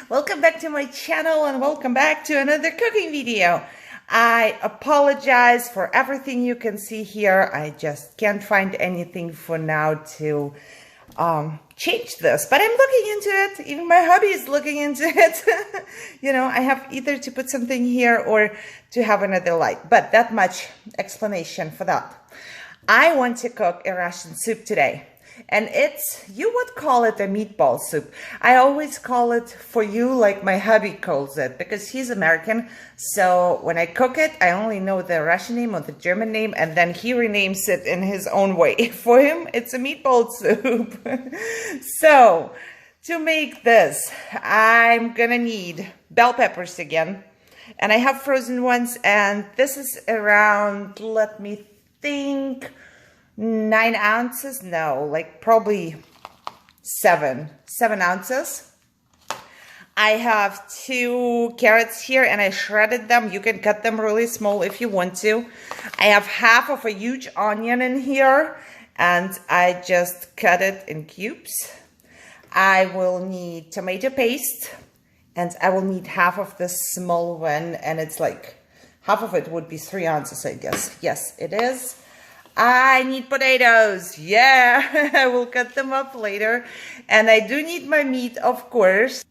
Welcome back to my channel and welcome back to another cooking video. I apologize for everything you can see here. I just can't find anything for now to change this, but I'm looking into it. Even my hubby is looking into it. You know, I have either to put something here or to have another light, but that much explanation for that. I want to cook a Russian soup today. And you would call it a meatball soup. I always call it for you like my hubby calls it, because he's American. So when I cook it, I only know the Russian name or the German name, and then he renames it in his own way. For him, it's a meatball soup. So to make this, I'm gonna need bell peppers again. And I have frozen ones, and this is around, let me think, 9 ounces, no, like probably seven ounces. I have 2 carrots here and I shredded them. You can cut them really small if you want to. I have half of a huge onion in here and I just cut it in cubes. I will need tomato paste and I will need half of this small one, and it's like half of it would be 3 ounces, I guess. Yes, it is. I need potatoes. Yeah, I will cut them up later. And I do need my meat, of course.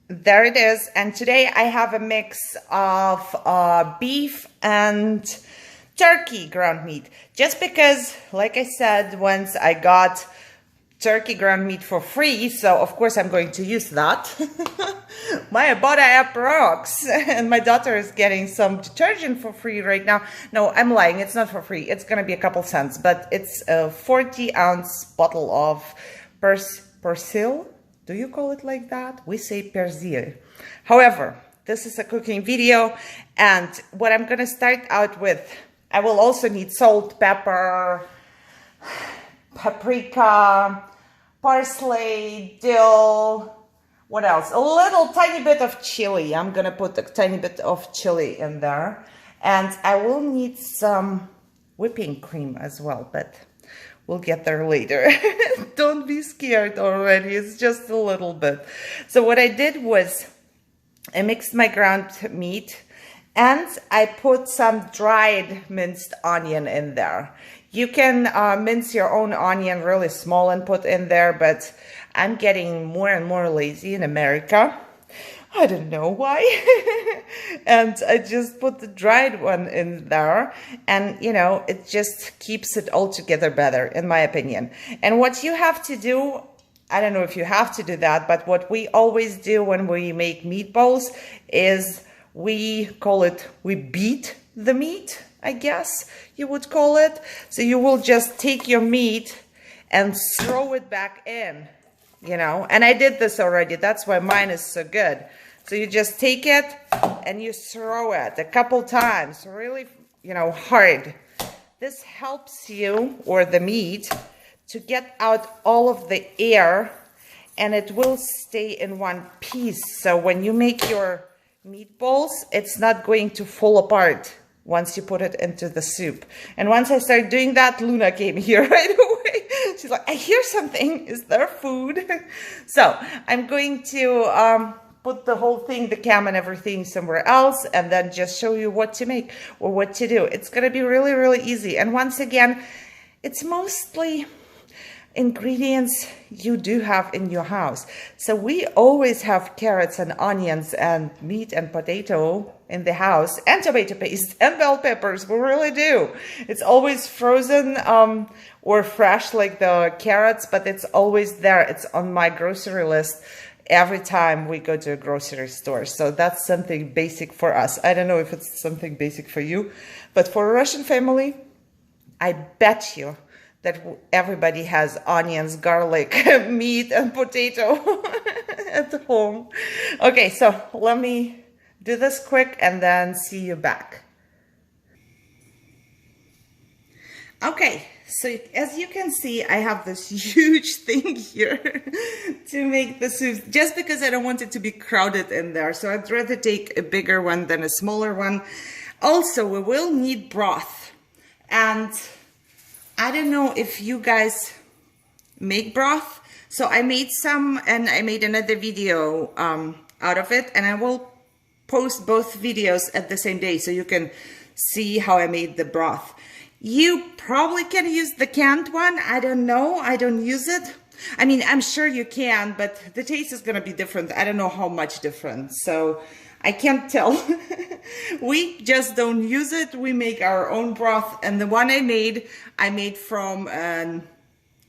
There it is. And today I have a mix of beef and turkey ground meat. Just because, like I said, once I got turkey ground meat for free, so of course I'm going to use that. My Ibotta app rocks, and my daughter is getting some detergent for free right now. No, I'm lying, it's not for free, it's gonna be a couple cents, but it's a 40-ounce bottle of persil. Do you call it like that? We say persil. However, this is a cooking video, and what I'm gonna start out with, I will also need salt, pepper, paprika, parsley, dill, what else? A little tiny bit of chili. I'm gonna put a tiny bit of chili in there. And I will need some whipping cream as well, but we'll get there later. Don't be scared already, it's just a little bit. So what I did was I mixed my ground meat and I put some dried minced onion in there. You can mince your own onion really small and put in there, but I'm getting more and more lazy in America. I don't know why. And I just put the dried one in there, and you know, it just keeps it all together better, in my opinion. And what you have to do, I don't know if you have to do that, but what we always do when we make meatballs is we beat the meat, I guess you would call it. So you will just take your meat and throw it back in, you know. And I did this already, that's why mine is so good. So you just take it and you throw it a couple times, really, you know, hard. This helps you, or the meat, to get out all of the air, and it will stay in one piece. So when you make your meatballs, it's not going to fall apart once you put it into the soup. And once I started doing that, Luna came here right away. She's like, I hear something, is there food? So I'm going to put the whole thing, the cam and everything, somewhere else, and then just show you what to make or what to do. It's gonna be really, really easy. And once again, it's mostly ingredients you do have in your house. So we always have carrots and onions and meat and potato in the house, and tomato paste and bell peppers. We really do. It's always frozen or fresh, like the carrots, but it's always there. It's on my grocery list every time we go to a grocery store. So that's something basic for us. I don't know if it's something basic for you, but for a Russian family, I bet you that everybody has onions, garlic, meat, and potato at home. Okay, so let me do this quick and then see you back. Okay, so as you can see, I have this huge thing here to make the soup, just because I don't want it to be crowded in there. So I'd rather take a bigger one than a smaller one. Also, we will need broth. And I don't know if you guys make broth. So I made some, and I made another video out of it, and I will post both videos at the same day so you can see how I made the broth. You probably can use the canned one. I don't know. I don't use it. I mean, I'm sure you can, but the taste is going to be different. I don't know how much different. So I can't tell. We just don't use it. We make our own broth. And the one I made from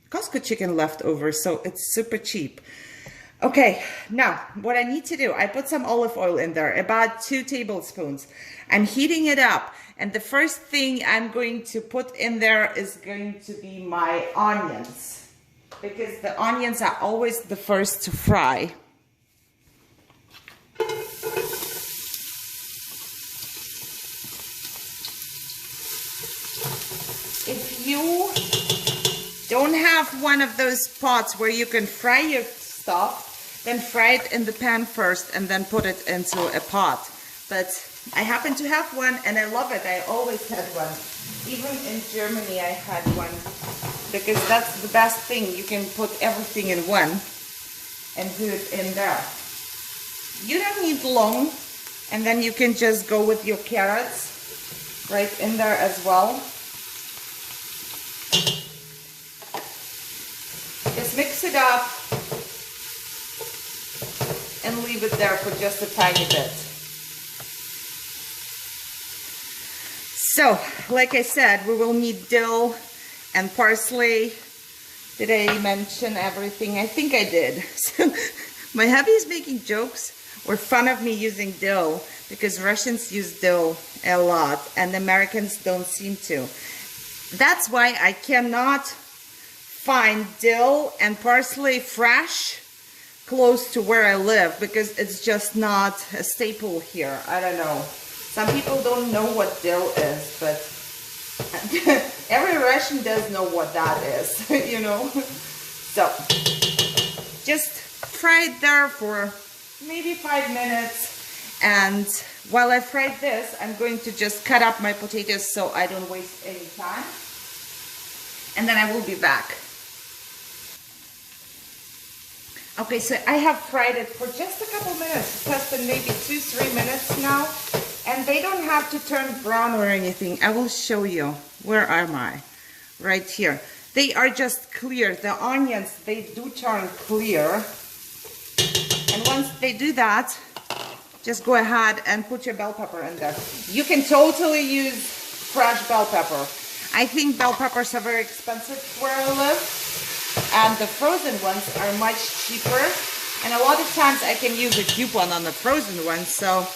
Costco chicken leftover. So it's super cheap. Okay, now what I need to do, I put some olive oil in there, about 2 tablespoons. I'm heating it up. And the first thing I'm going to put in there is going to be my onions, because the onions are always the first to fry. If you don't have one of those pots where you can fry your stuff, then fry it in the pan first and then put it into a pot. But I happen to have one and I love it. I always had one. Even in Germany I had one, because that's the best thing. You can put everything in one and do it in there. You don't need long, and then you can just go with your carrots right in there as well. Just mix it up and leave it there for just a tiny bit. So, like I said, we will need dill and parsley. Did I mention everything? I think I did. So, my hubby is making jokes or fun of me using dill, because Russians use dill a lot and Americans don't seem to. That's why I cannot find dill and parsley fresh close to where I live, because it's just not a staple here. I don't know. Some people don't know what dill is, but every Russian does know what that is, you know. So just fry it there for maybe 5 minutes, and while I fry this, I'm going to just cut up my potatoes so I don't waste any time, and then I will be back. Okay, so I have fried it for just a couple minutes. It has been maybe 2-3 minutes now. And they don't have to turn brown or anything. I will show you. Where am I? Right here. They are just clear. The onions, they do turn clear. And once they do that, just go ahead and put your bell pepper in there. You can totally use fresh bell pepper. I think bell peppers are very expensive where I live. And the frozen ones are much cheaper. And a lot of times I can use a coupon on the frozen ones. So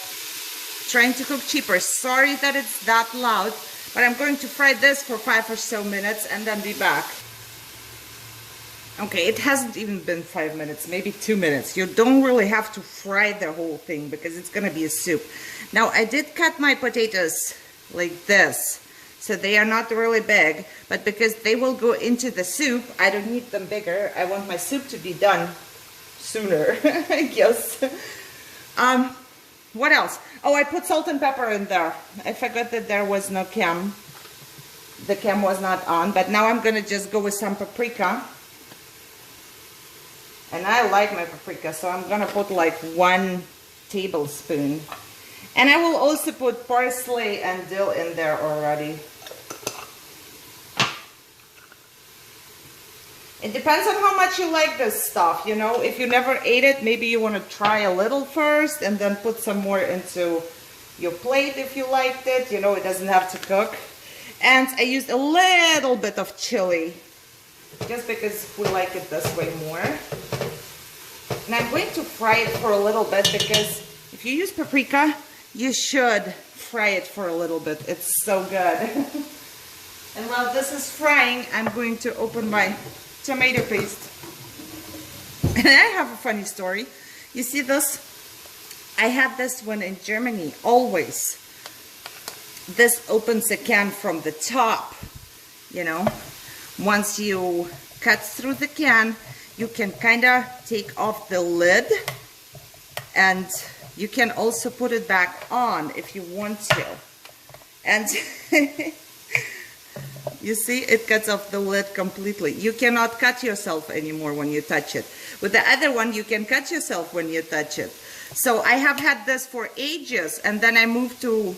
trying to cook cheaper. Sorry that it's that loud, but I'm going to fry this for 5 or so minutes and then be back. Okay, it hasn't even been 5 minutes, maybe 2 minutes. You don't really have to fry the whole thing because it's gonna be a soup. Now I did cut my potatoes like this, so they are not really big, but because they will go into the soup, I don't need them bigger. I want my soup to be done sooner, I guess. What else? Oh, I put salt and pepper in there. I forgot that there was no cam. The cam was not on, but now I'm gonna just go with some paprika. And I like my paprika, so I'm gonna put like 1 tablespoon. And I will also put parsley and dill in there already. It depends on how much you like this stuff, you know. If you never ate it, maybe you want to try a little first and then put some more into your plate if you liked it. You know, it doesn't have to cook. And I used a little bit of chili, just because we like it this way more. And I'm going to fry it for a little bit, because if you use paprika, you should fry it for a little bit. It's so good. And while this is frying, I'm going to open my tomato paste. And I have a funny story. You see this? I had this one in Germany, always. This opens a can from the top, you know. Once you cut through the can, you can kind of take off the lid, and you can also put it back on if you want to. And You see, it cuts off the lid completely. You cannot cut yourself anymore when you touch it. With the other one, you can cut yourself when you touch it. So I have had this for ages, and then I moved to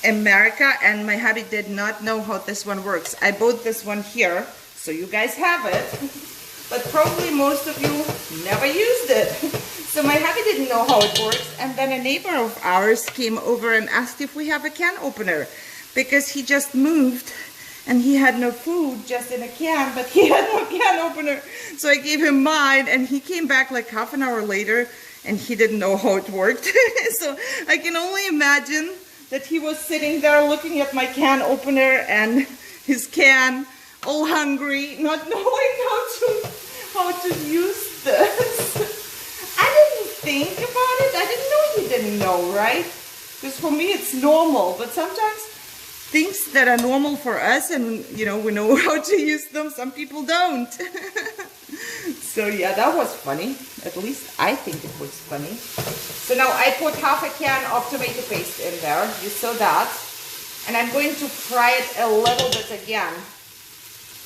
America, and my hubby did not know how this one works. I bought this one here, so you guys have it, but probably most of you never used it. So my hubby didn't know how it works, and then a neighbor of ours came over and asked if we have a can opener, because he just moved and he had no food, just in a can, but he had no can opener. So I gave him mine, and he came back like half an hour later, and he didn't know how it worked. So I can only imagine that he was sitting there looking at my can opener and his can, all hungry, not knowing how to use this. I didn't think about it. I didn't know you didn't know, right? Because for me it's normal, but sometimes things that are normal for us, and you know, we know how to use them, some people don't. So yeah, that was funny. At least I think it was funny. So now I put half a can of tomato paste in there. You saw that. And I'm going to fry it a little bit again.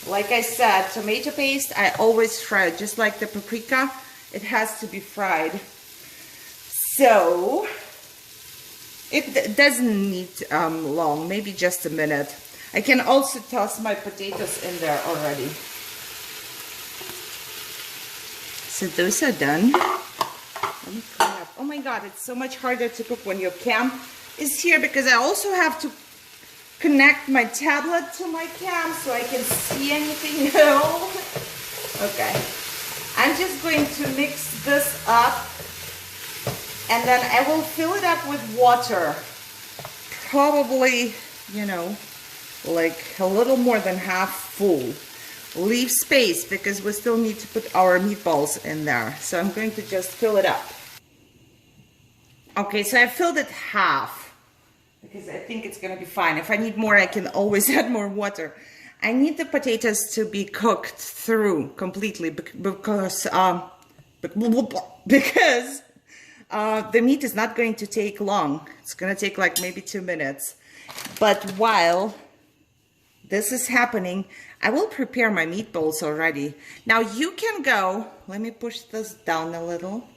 Like I said, tomato paste, I always fry it. Just like the paprika, it has to be fried. So it doesn't need long, maybe just a minute. I can also toss my potatoes in there already. So those are done. Let me clean up. Oh my God, it's so much harder to cook when your cam is here, because I also have to connect my tablet to my cam so I can see anything else. Okay. I'm just going to mix this up, and then I will fill it up with water. Probably, you know, like a little more than half full. Leave space because we still need to put our meatballs in there. So I'm going to just fill it up. Okay, so I filled it half because I think it's gonna be fine. If I need more, I can always add more water. I need the potatoes to be cooked through completely because the meat is not going to take long. It's gonna take like maybe 2 minutes. But while this is happening, I will prepare my meatballs already. Now you can go, let me push this down a little.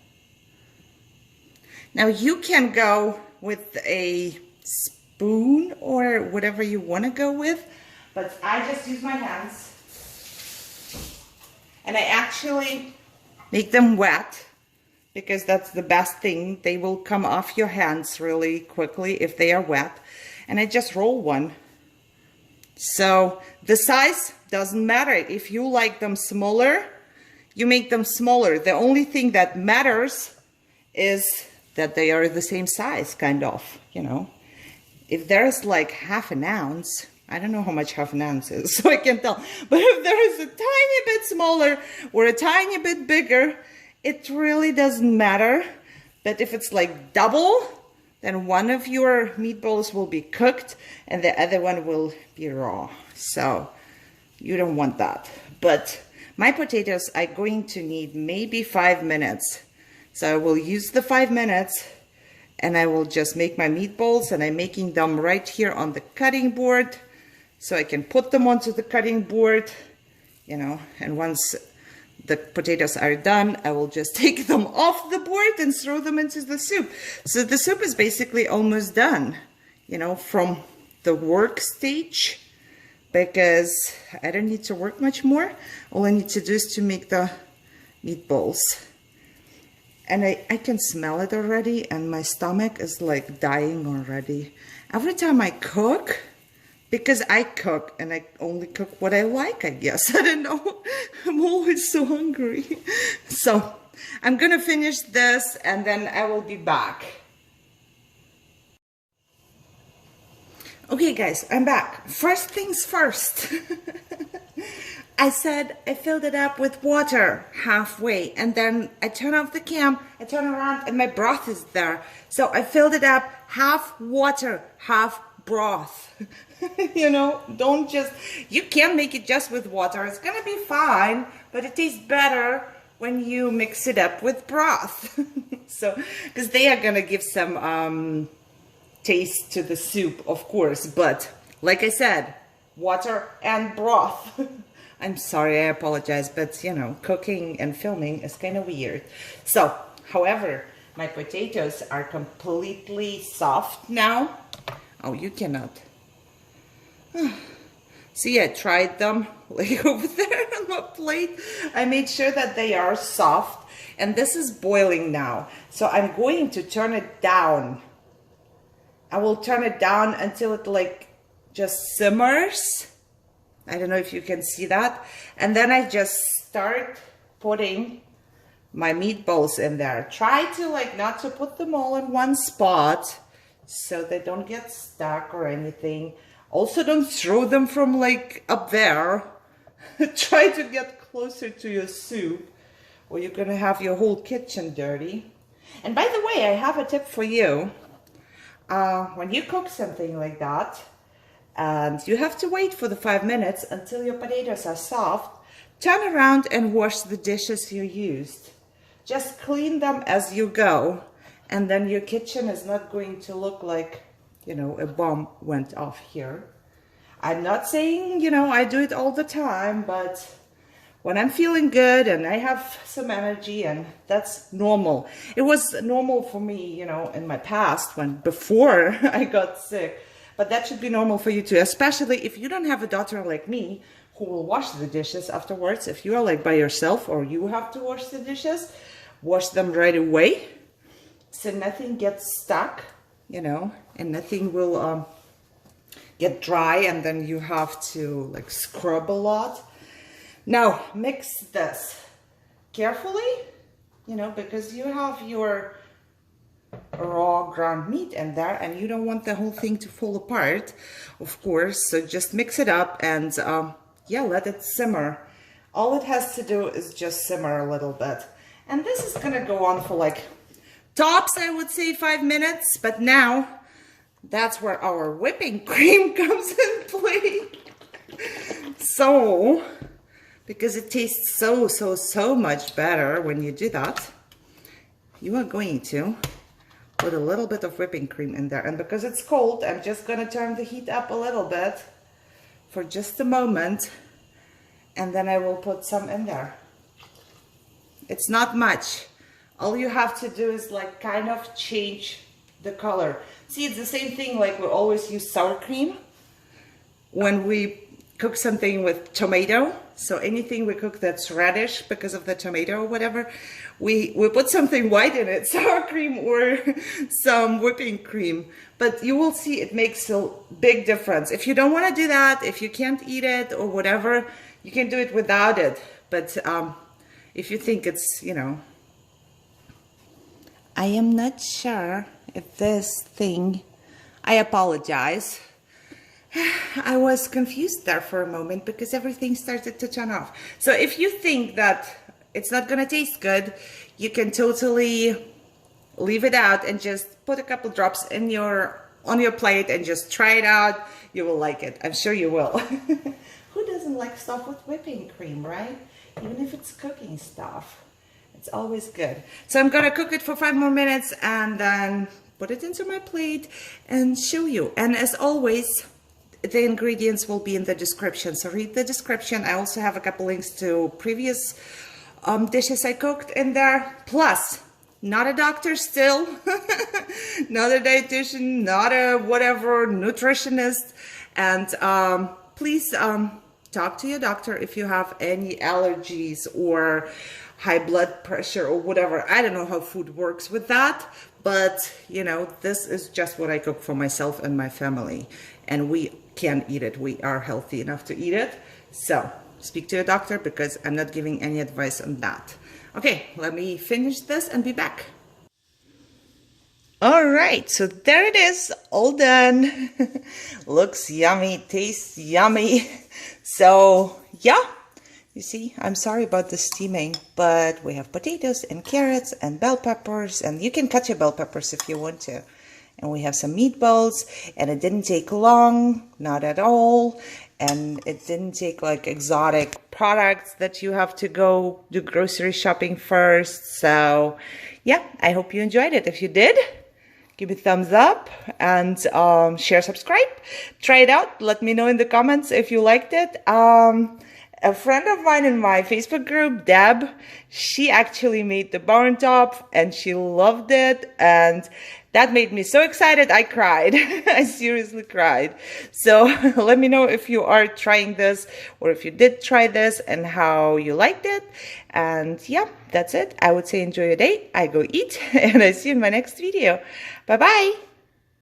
Now you can go with a spoon or whatever you want to go with, but I just use my hands. And I actually make them wet because that's the best thing. They will come off your hands really quickly if they are wet. And I just roll one. So the size doesn't matter. If you like them smaller, you make them smaller. The only thing that matters is that they are the same size, kind of, you know. If there's like half an ounce, I don't know how much half an ounce is, so I can't tell. But if there is a tiny bit smaller or a tiny bit bigger, it really doesn't matter. But if it's like double, then one of your meatballs will be cooked and the other one will be raw. So you don't want that. But my potatoes are going to need maybe 5 minutes. So I will use the 5 minutes and I will just make my meatballs, and I'm making them right here on the cutting board so I can put them onto the cutting board, you know, and once the potatoes are done, I will just take them off the board and throw them into the soup. So the soup is basically almost done, you know, from the work stage, because I don't need to work much more. All I need to do is to make the meatballs. And I can smell it already, and my stomach is like dying already. Every time I cook, because I cook and I only cook what I like, I guess. I don't know. I'm always so hungry. So I'm gonna finish this and then I will be back. Okay guys, I'm back. First things first. I said I filled it up with water halfway, and then I turn off the cam, I turn around and my broth is there. So I filled it up half water, half broth. You know, don't just, you can make it just with water. It's gonna be fine, but it tastes better when you mix it up with broth. So, because they are gonna give some taste to the soup, of course, but Like I said, water and broth. I'm sorry, I apologize, but you know, cooking and filming is kind of weird. So, however, my potatoes are completely soft now. Oh, you cannot. See, I tried them like over there on my plate. I made sure that they are soft, and this is boiling now. So I'm going to turn it down. I will turn it down until it like just simmers. I don't know if you can see that. And then I just start putting my meatballs in there. Try to like not to put them all in one spot so they don't get stuck or anything. Also, don't throw them from like up there. Try to get closer to your soup or you're gonna have your whole kitchen dirty. And by the way, I have a tip for you. When you cook something like that, and you have to wait for the 5 minutes until your potatoes are soft, turn around and wash the dishes you used. Just clean them as you go, and then your kitchen is not going to look like, you know, a bomb went off here. I'm not saying, you know, I do it all the time, but when I'm feeling good and I have some energy, and that's normal. It was normal for me, you know, in my past before I got sick. But that should be normal for you too, especially if you don't have a daughter like me who will wash the dishes afterwards. If you are like by yourself or you have to wash the dishes, wash them right away so nothing gets stuck, you know, and nothing will get dry and then you have to like scrub a lot. Now mix this carefully, you know, because you have your raw ground meat in there and you don't want the whole thing to fall apart, of course. So just mix it up and yeah, let it simmer. All it has to do is just simmer a little bit, and this is gonna go on for like tops, I would say 5 minutes. But now that's where our whipping cream comes in play. So because it tastes so much better when you do that, you are going to put a little bit of whipping cream in there. And because it's cold, I'm just gonna turn the heat up a little bit for just a moment, and then I will put some in there. It's not much. All you have to do is like kind of change the color. See, it's the same thing like we always use sour cream when we cook something with tomato. So anything we cook that's reddish because of the tomato or whatever, we put something white in it, sour cream or some whipping cream. But you will see it makes a big difference. If you don't want to do that, if you can't eat it or whatever, you can do it without it. But if you think it's, you know, I am not sure if this thing, I apologize. I was confused there for a moment because everything started to turn off. So if you think that it's not gonna taste good, you can totally leave it out and just put a couple drops in on your plate and just try it out. You will like it. I'm sure you will. Who doesn't like stuff with whipping cream, right? Even if it's cooking stuff, it's always good. So I'm gonna cook it for 5 more minutes and then put it into my plate and show you. And as always, the ingredients will be in the description, so read the description. I also have a couple links to previous dishes I cooked in there. Plus, not a doctor still, not a dietitian, not a whatever nutritionist, and please talk to your doctor if you have any allergies or high blood pressure or whatever. I don't know how food works with that, but you know, this is just what I cook for myself and my family, and we can eat it. We are healthy enough to eat it. So speak to your doctor because I'm not giving any advice on that. Okay, let me finish this and be back. All right, so there it is, all done. Looks yummy, tastes yummy. So yeah, you see, I'm sorry about the steaming, but we have potatoes and carrots and bell peppers, and you can cut your bell peppers if you want to. And we have some meatballs, and it didn't take long, not at all. And it didn't take like exotic products that you have to go do grocery shopping first. So yeah, I hope you enjoyed it. If you did, give it a thumbs up, and share, subscribe. Try it out. Let me know in the comments if you liked it. A friend of mine in my Facebook group, Deb, she actually made the barn top and she loved it, and that made me so excited I cried. I seriously cried. So let me know if you are trying this or if you did try this and how you liked it. And yeah, that's it. I would say enjoy your day. I go eat and I see you in my next video. Bye bye.